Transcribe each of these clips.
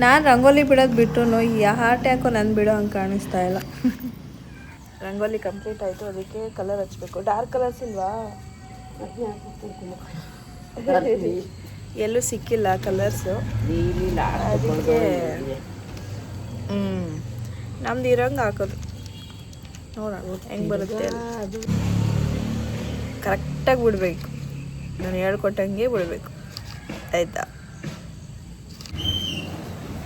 ನಾನು ರಂಗೋಲಿ ಬಿಡೋದು ಬಿಟ್ಟು ಈ ಹಾರ್ಟ್ ಯಾಕೋ ನಾನು ಬಿಡೋ ಹಂಗೆ ಕಾಣಿಸ್ತಾ ಇಲ್ಲ. ರಂಗೋಲಿ ಕಂಪ್ಲೀಟ್ ಆಯಿತು, ಅದಕ್ಕೆ ಕಲರ್ ಹಚ್ಚಬೇಕು. ಡಾರ್ಕ್ ಕಲರ್ಸ್ ಇಲ್ವಾ? ಎಲ್ಲೂ ಸಿಕ್ಕಿಲ್ಲ ಕಲರ್ಸು, ಅದಕ್ಕೆ ನಮ್ದು ಇರೋಂಗೆ ಹಾಕೋದು. ನೋಡೋಣ ಹೆಂಗೆ ಬರುತ್ತೆ. ಅದು ಕರೆಕ್ಟಾಗಿ ಬಿಡಬೇಕು, ನಾನು ಹೇಳ್ಕೊಟ್ಟಂಗೆ ಬಿಡಬೇಕು, ಆಯಿತಾ?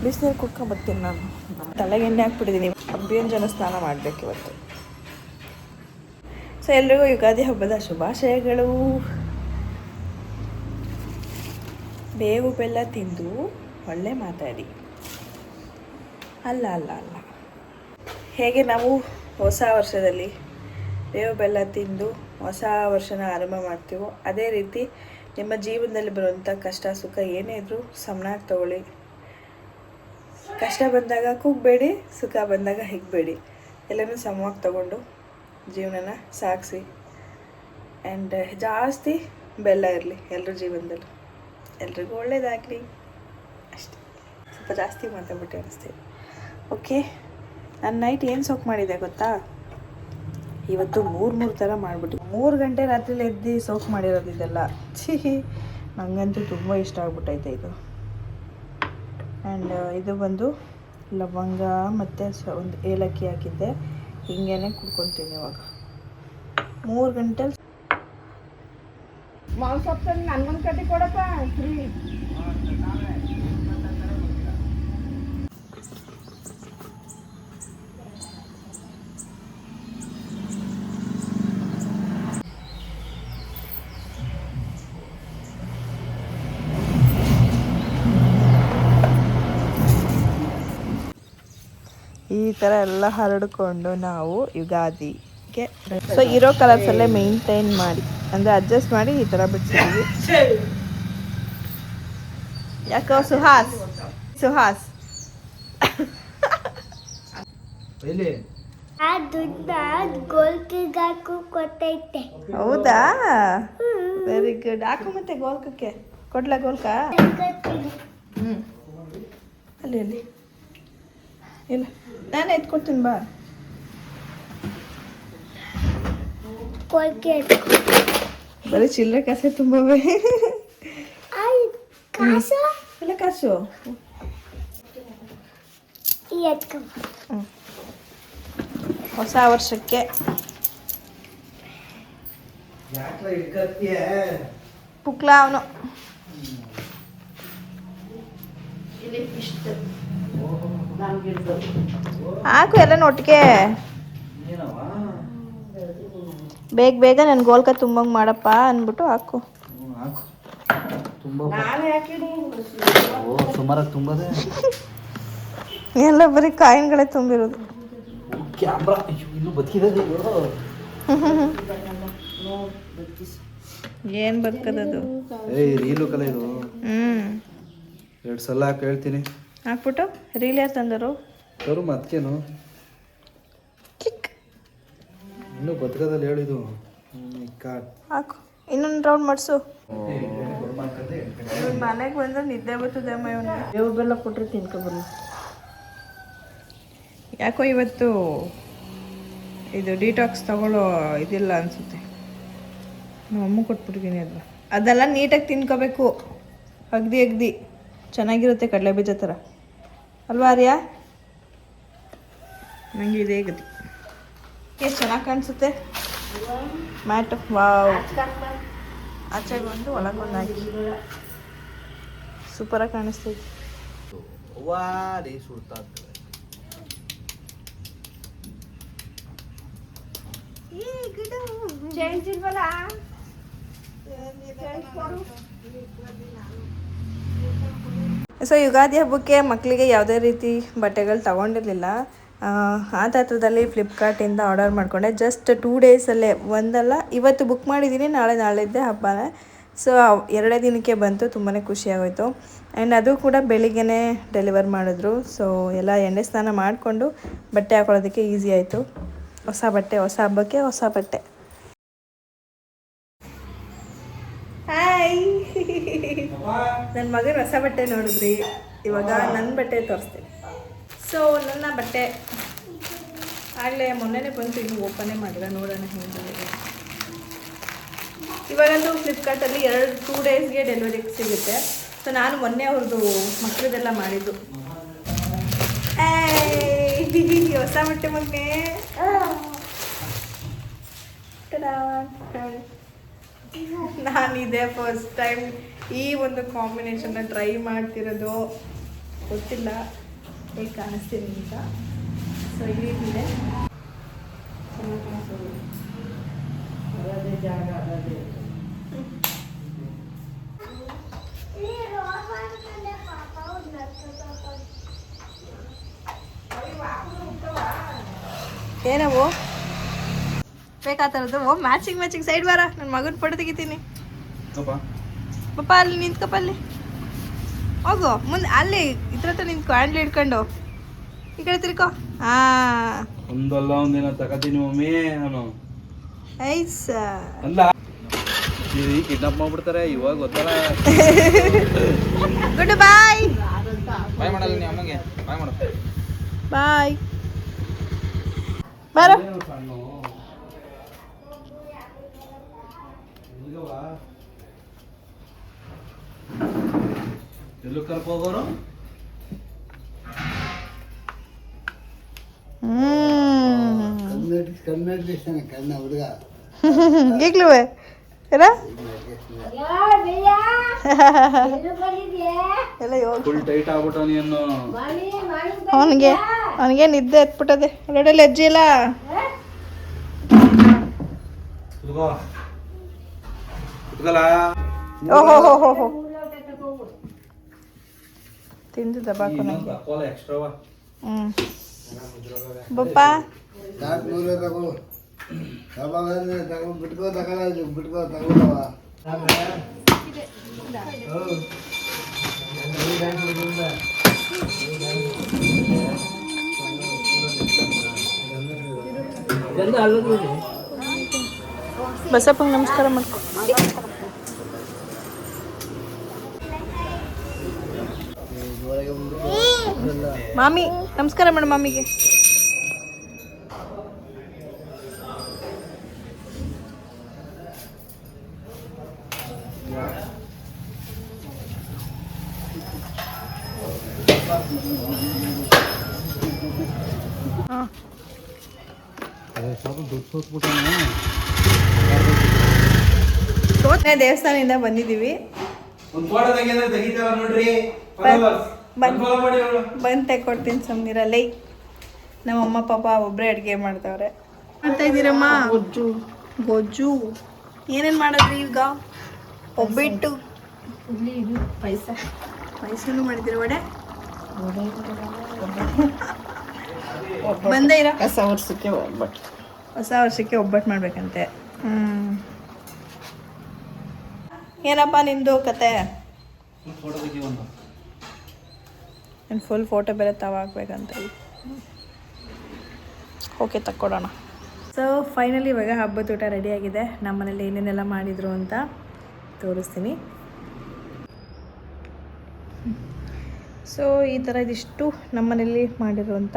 ಬಿಸಿನೀರು ಕುಡ್ಕೊಂಬರ್ತೀನಿ ನಾನು. ತಲೆಗೆ ಎಣ್ಣೆ ಹಾಕ್ಬಿಟ್ಟಿದ್ದೀನಿ. ಅಭ್ಯಂಜನ ಸ್ನಾನ ಮಾಡಬೇಕು ಇವತ್ತು. ಸೊ ಎಲ್ರಿಗೂ ಯುಗಾದಿ ಹಬ್ಬದ ಶುಭಾಶಯಗಳು. ಬೇವು ಬೆಲ್ಲ ತಿಂದು ಒಳ್ಳೆ ಮಾತಾಡಿ. ಅಲ್ಲ ಅಲ್ಲ ಅಲ್ಲ ಹೇಗೆ ನಾವು ಹೊಸ ವರ್ಷದಲ್ಲಿ ಬೇವು ಬೆಲ್ಲ ತಿಂದು ಹೊಸ ವರ್ಷನ ಆರಂಭ ಮಾಡ್ತೀವೋ, ಅದೇ ರೀತಿ ನಿಮ್ಮ ಜೀವನದಲ್ಲಿ ಬರುವಂಥ ಕಷ್ಟ ಸುಖ ಏನೇ ಇದ್ರೂ ಸಮನಾಗಿ ತಗೊಳ್ಳಿ. ಕಷ್ಟ ಬಂದಾಗ ಕುಗ್ಬೇಡಿ, ಸುಖ ಬಂದಾಗ ಹಿಗ್ಬೇಡಿ. ಎಲ್ಲನೂ ಸಮವಾಗಿ ತಗೊಂಡು ಜೀವನನ ಸಾಗಿಸಿ. ಆ್ಯಂಡ್ ಜಾಸ್ತಿ ಬೆಲ್ಲ ಇರಲಿ ಎಲ್ಲರ ಜೀವನದಲ್ಲೂ. ಎಲ್ರಿಗೂ ಒಳ್ಳೇದಾಗಲಿ ಅಷ್ಟೇ. ಸ್ವಲ್ಪ ಜಾಸ್ತಿ ಮಾತಾಡ್ಬಿಟ್ಟೆ ಅನಿಸ್ತೀವಿ. ಓಕೆ, ನಾನು ನೈಟ್ ಏನು ಸೋಕ್ ಮಾಡಿದೆ ಗೊತ್ತಾ? ಇವತ್ತು ಮೂರು ಥರ ಮಾಡಿಬಿಟ್ಟು 3 ಗಂಟೆ ರಾತ್ರಿಲಿ ಎದ್ದು ಸೋಕ್ ಮಾಡಿರೋದು ಇದೆಲ್ಲ. ನನಗಂತೂ ತುಂಬ ಇಷ್ಟ ಆಗ್ಬಿಟ್ಟೈತೆ ಇದು. ಆ್ಯಂಡ್ ಇದು ಬಂದು ಲವಂಗ ಮತ್ತು ಒಂದು ಏಲಕ್ಕಿ ಹಾಕಿದ್ದೆ. ಹಿಂಗೇನೆ ಕುಡ್ಕೊತೀನಿ ಇವಾಗ 3 ಗಂಟೆ. ಮಾಂಸಪ್ಪ ನನಗೊಂದು ಕಟ್ಟಿ ಕೊಡಪ್ಪ ಫ್ರೀ. ಈ ಥರ ಎಲ್ಲ ಹರಡ್ಕೊಂಡು ನಾವು ಯುಗಾದಿಗೆ ಸೊ ಇರೋ ಕಲರ್ಸಲ್ಲೇ ಮೇಂಟೈನ್ ಮಾಡಿ, ಅಂದರೆ ಅಡ್ಜಸ್ಟ್ ಮಾಡಿ ಈ ಥರ ಬಿಡ್ಸಿದ್ದೀವಿ. ಯಾಕೋ ಸುಹಾಸ್ ಹೌದಾ? Very good. ಹಾಕು ಮತ್ತೆ ಗೋಲ್ಕಕ್ಕೆ ಕೊಡ್ಲಾ? ಗೋಲ್ಕ ಅಲ್ಲಿ ಇಲ್ಲ, ನಾನು ಎತ್ಕೊಡ್ತೀನಿ ಬಾ. ಬರೀ ಚಿಲ್ಲರೆ ಕಾಸೆ ತುಂಬವೇ. ಇಲ್ಲ ಕಾಸು ಹೊಸ ವರ್ಷಕ್ಕೆ ಪುಕ್ಲ ಅವನು ಹಾಕು ಎಲ್ಲ ಒಟ್ಟಿಗೆ ಬೇಗ ನನ್ ಗೋಲ್ಕ ತುಂಬಂಗ್ ಮಾಡಪ್ಪ ಅಂದ್ಬಿಟ್ಟು ಹಾಕು. ಎಲ್ಲ ಬರೀ ಕಾಯಿನ್ಗಳೇ ತುಂಬಿರೋದು. ಏನ್ ಬದುಕದದು? ಎರಡು ಸಲ ಹೇಳ್ತೀನಿ ಹಾಕ್ಬಿಟ್ಟು ರೀಲ್ ಯಾರು ತಂದರು? ಮತ್ತೇನು ಇನ್ನೂ ಬದುಕದಲ್ಲಿ ಹೇಳಿದು. ಹಾಕು, ಇನ್ನೊಂದು ರೌಂಡ್ ಮಾಡಿಸು. ಮನೆಗೆ ಬಂದ್ರೆ ನಿದ್ದೆ ಬರ್ತದೆ. ಬೇವು ಬೆಲ್ಲ ಕೊಟ್ಟರೆ ತಿನ್ಕೊಬರ್ಲಿ. ಯಾಕೋ ಇವತ್ತು ಇದು ಡಿಟಾಕ್ಸ್ ತಗೊಳ್ಳೋ ಇದಿಲ್ಲ ಅನಿಸುತ್ತೆ. ನಮ್ಮ ಅಮ್ಮ ಕೊಟ್ಬಿಟ್ಟಿದ್ದೀನಿ ಅದೆಲ್ಲ ನೀಟಾಗಿ ತಿನ್ಕೋಬೇಕು. ಅಗ್ದಿ ಚೆನ್ನಾಗಿರುತ್ತೆ, ಕಡಲೆ ಬೀಜ ಥರ ಅಲ್ವಾ ಆರ್ಯ? ನನಗೆ ಇದೇ ಗತಿ. ಎಷ್ಟು ಚೆನ್ನಾಗಿ ಕಾಣಿಸುತ್ತೆ ಮ್ಯಾಟ್. ವಾವ್, ಆಚೆಗೆ ಒಂದು ಒಳಗೊಂದು ಹಾಕಿ ಸೂಪರಾಗಿ ಕಾಣಿಸ್ತೈತಿ. ಸೊ ಯುಗಾದಿ ಹಬ್ಬಕ್ಕೆ ಮಕ್ಕಳಿಗೆ ಯಾವುದೇ ರೀತಿ ಬಟ್ಟೆಗಳು ತಗೊಂಡಿರಲಿಲ್ಲ. ಆ ಥರದಲ್ಲಿ ಫ್ಲಿಪ್ಕಾರ್ಟಿಂದ ಆರ್ಡರ್ ಮಾಡಿಕೊಂಡೆ. ಜಸ್ಟ್ 2 ಡೇಸಲ್ಲೇ, ಒಂದಲ್ಲ ಇವತ್ತು ಬುಕ್ ಮಾಡಿದ್ದೀನಿ, ನಾಳೆದ್ದೆ ಹಬ್ಬನೇ. ಸೊ 2 ದಿನಕ್ಕೆ ಬಂತು. ತುಂಬಾ ಖುಷಿಯಾಗೋಯಿತು. ಆ್ಯಂಡ್ ಅದು ಕೂಡ ಬೆಳಿಗ್ಗೆ ಡೆಲಿವರ್ ಮಾಡಿದ್ರು. ಸೊ ಎಲ್ಲ ಎಣ್ಣೆ ಸ್ನಾನ ಮಾಡಿಕೊಂಡು ಬಟ್ಟೆ ಹಾಕೊಳ್ಳೋದಕ್ಕೆ ಈಸಿ ಆಯಿತು. ಹೊಸ ಬಟ್ಟೆ, ಹೊಸ ಹಬ್ಬಕ್ಕೆ ಹೊಸ ಬಟ್ಟೆ. ಹಾಯ್, ನನ್ನ ಮಗನ ಹೊಸ ಬಟ್ಟೆ ನೋಡಿದ್ರಿ? ಇವಾಗ ನನ್ನ ಬಟ್ಟೆ ತೋರಿಸ್ತೀನಿ. ಸೊ ನನ್ನ ಬಟ್ಟೆ ಆಗಲೇ ಮೊನ್ನೆನೇ ಬಂತು, ಇನ್ನೂ ಓಪನೇ ಮಾಡಿಲ್ಲ, ನೋಡೋಣ ಹೇಗೆ. ಇವಾಗಂತೂ ಫ್ಲಿಪ್ಕಾರ್ಟಲ್ಲಿ 2 ಡೇಸ್ಗೆ ಡೆಲಿವರಿ ಸಿಗುತ್ತೆ. ಸೊ ನಾನು ಮೊನ್ನೆ ಅವ್ರದ್ದು ಮಕ್ಕಳದೆಲ್ಲ ಮಾಡಿದ್ದು. ಹೊಸ ಬಟ್ಟೆ ಮೊನ್ನೆ ನಾನಿದೆ ಫಸ್ಟ್ ಟೈಮ್ ಈ ಒಂದು ಕಾಂಬಿನೇಷನ್ನ ಟ್ರೈ ಮಾಡ್ತಿರೋದು. ಗೊತ್ತಿಲ್ಲ ಹೇಗೆ ಕಾಣಿಸ್ತೀನಿ ಅಂತ. ಸೊ ಈ ರೀತಿ ಇದೆ. ಜಾಗ ಏನವು ಬೇಕಾತರದು ಮ್ಯಾಚಿಂಗ್ ಸೈಡ್ ಬಾರ, ನನ್ನ ಮಗನ ಫೋಟೋ ತೆಗಿತೀನಿ. ಪಾಪ ಅಲ್ಲಿ ನಿಂತ್ಕಪ್ಪ, ಅಲ್ಲಿ ಹೋಗು ಮುಂದೆ, ಅಲ್ಲಿ ಇದ್ರ ಹತ್ರ ನಿಂತ್ಕೊ, ಹ್ಯಾಂಡ್ಲ್ ಹಿಡ್ಕೊಂಡು ಈ ಕಡೆ ತಿರ್ಕೋ. ಒಂದಲ್ಲ ಒಂದಿನ ತಗೋತೀನಿ ಮಮ್ಮಿ ನಾನು. ಐಸ್ ಅಲ್ಲ ಕಿಡ್ನಾಪ್ ಮಾಡ್ಬಿಡ್ತಾರೆ ಇವಾಗ, ಗೊತ್ತಲ್ಲ. ಗುಡ್ ಬಾಯ್ ಬಾಯ್ ಮಾಡಲ್ಲ ನೀ ಅಮ್ಮಗೆ, ಬಾಯ್ ಮಾಡ. ಬಾಯ್ ಬಾರೋ. ಎಲ್ಲೂ ಕರ್ಕೋಗೋರು. ಕಣ್ಣ ಹುಡುಗ ಈಗ್ಲೂ ಏನ ಫುಲ್ ಟೈಟ್ ಆಗ್ಬಿಟ್ಟ ನೀನು. ಅವನಿಗೆ ನಿದ್ದೆ ಎತ್ಬಿಟ್ಟದೆ. ಒಳಗಡೆ ಅಜ್ಜಿ ಇಲ್ಲ. ಓಹೋ ತಿಂದು ದಬಾಕು ನನಗೆ. ಬಪ್ಪ ಬಿಟ್ಕೋ ತಗೊಳವ. ಬಸಪ್ಪಂಗೆ ನಮಸ್ಕಾರ ಮಾಡ್ಕೊ. ಮಾಮಿ ನಮಸ್ಕಾರ ಮಾಡು ಮಾಮಿಗೆ. ದೇವಸ್ಥಾನದಿಂದ ಬಂದಿದ್ದೀವಿ. ಬಂದು ತೆಕ್ಕೊಡ್ತೀನಿ ಸುಮ್ಮನಿರಲ್ಲ. ನಮ್ಮಮ್ಮ ಪಾಪ ಒಬ್ಬರೇ ಅಡುಗೆ ಮಾಡ್ತಾವ್ರೆ. ಮಾಡ್ತಾ ಇದ್ದೀರಮ್ಮ? ಗೊಜ್ಜು ಏನೇನು ಮಾಡಿದ್ರಿ ಈಗ? ಒಬ್ಬಿಟ್ಟು ಪಾಯಸನೂ ಮಾಡಿದ್ದೀರಿ. ವಡೆ ಬಂದೇ ಇರೋ ಹೊಸ ವರ್ಷಕ್ಕೆ ಒಬ್ಬಟ್ಟು ಮಾಡ್ಬೇಕಂತೆ. ಏನಪ್ಪ ನಿಂದು ಕತೆ? ನಾನು ಫುಲ್ ಫೋಟೋ ಬೇರೆ ಹಾಕ್ಬೇಕಂತ. ಓಕೆ ತಕ್ಕೊಡೋಣ. ಸೊ ಫೈನಲಿ ಇವಾಗ ಹಬ್ಬದ ಊಟ ರೆಡಿಯಾಗಿದೆ. ನಮ್ಮ ಮನೇಲಿ ಏನೇನೆಲ್ಲ ಮಾಡಿದರು ಅಂತ ತೋರಿಸ್ತೀನಿ. ಸೊ ಈ ಥರ ಇದಿಷ್ಟು ನಮ್ಮ ಮನೇಲಿ ಮಾಡಿರುವಂಥ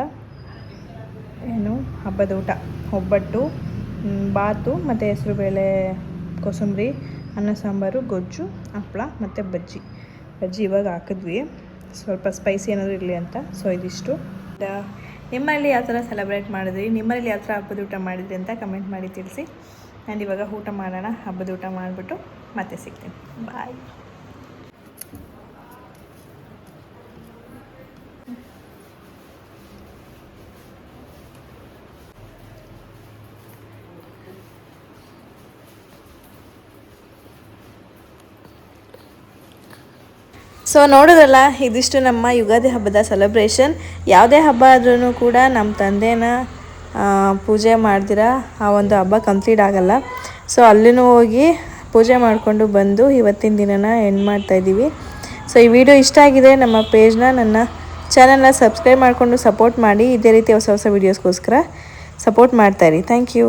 ಏನು ಹಬ್ಬದ ಊಟ: ಒಬ್ಬಟ್ಟು, ಬಾತು ಮತ್ತು ಹೆಸರುಬೇಳೆ, ಕೋಸಂಬರಿ, ಅನ್ನ ಸಾಂಬಾರು, ಗೊಜ್ಜು, ಹಪ್ಪಳ ಮತ್ತು ಬಜ್ಜಿ ಇವಾಗ ಹಾಕಿದ್ವಿ, ಸ್ವಲ್ಪ ಸ್ಪೈಸಿ ಏನಾದರೂ ಇರಲಿ ಅಂತ. ಸೊ ಇದಿಷ್ಟು. ನಿಮ್ಮಲ್ಲಿ ಯಾವ ಥರ ಸೆಲೆಬ್ರೇಟ್ ಮಾಡಿದ್ರಿ, ನಿಮ್ಮಲ್ಲಿ ಯಾವ ಥರ ಹಬ್ಬದ ಊಟ ಮಾಡಿದ್ರಿ ಅಂತ ಕಮೆಂಟ್ ಮಾಡಿ ತಿಳಿಸಿ. ಆ್ಯಂಡ್ ಇವಾಗ ಊಟ ಮಾಡೋಣ. ಹಬ್ಬದ ಊಟ ಮಾಡಿಬಿಟ್ಟು ಮತ್ತೆ ಸಿಗ್ತೀನಿ. ಬಾಯ್. ಸೊ ನೋಡೋದಲ್ಲ, ಇದಿಷ್ಟು ನಮ್ಮ ಯುಗಾದಿ ಹಬ್ಬದ ಸೆಲೆಬ್ರೇಷನ್. ಯಾವುದೇ ಹಬ್ಬ ಆದ್ರೂ ಕೂಡ ನಮ್ಮ ತಂದೆನ ಪೂಜೆ ಮಾಡ್ದಿರ ಆ ಒಂದು ಹಬ್ಬ ಕಂಪ್ಲೀಟ್ ಆಗಲ್ಲ. ಸೊ ಅಲ್ಲಿನೂ ಹೋಗಿ ಪೂಜೆ ಮಾಡಿಕೊಂಡು ಬಂದು ಇವತ್ತಿನ ದಿನನ ಎಂಡ್ ಮಾಡ್ತಾಯಿದ್ದೀವಿ. ಸೊ ಈ ವಿಡಿಯೋ ಇಷ್ಟ ಆಗಿದೆ, ನಮ್ಮ ಪೇಜ್ನ, ನನ್ನ ಚಾನಲ್ನ ಸಬ್ಸ್ಕ್ರೈಬ್ ಮಾಡಿಕೊಂಡು ಸಪೋರ್ಟ್ ಮಾಡಿ. ಇದೇ ರೀತಿ ಹೊಸ ಹೊಸ ವೀಡಿಯೋಸ್ಗೋಸ್ಕರ ಸಪೋರ್ಟ್ ಮಾಡ್ತಾಯಿರಿ. Thank you.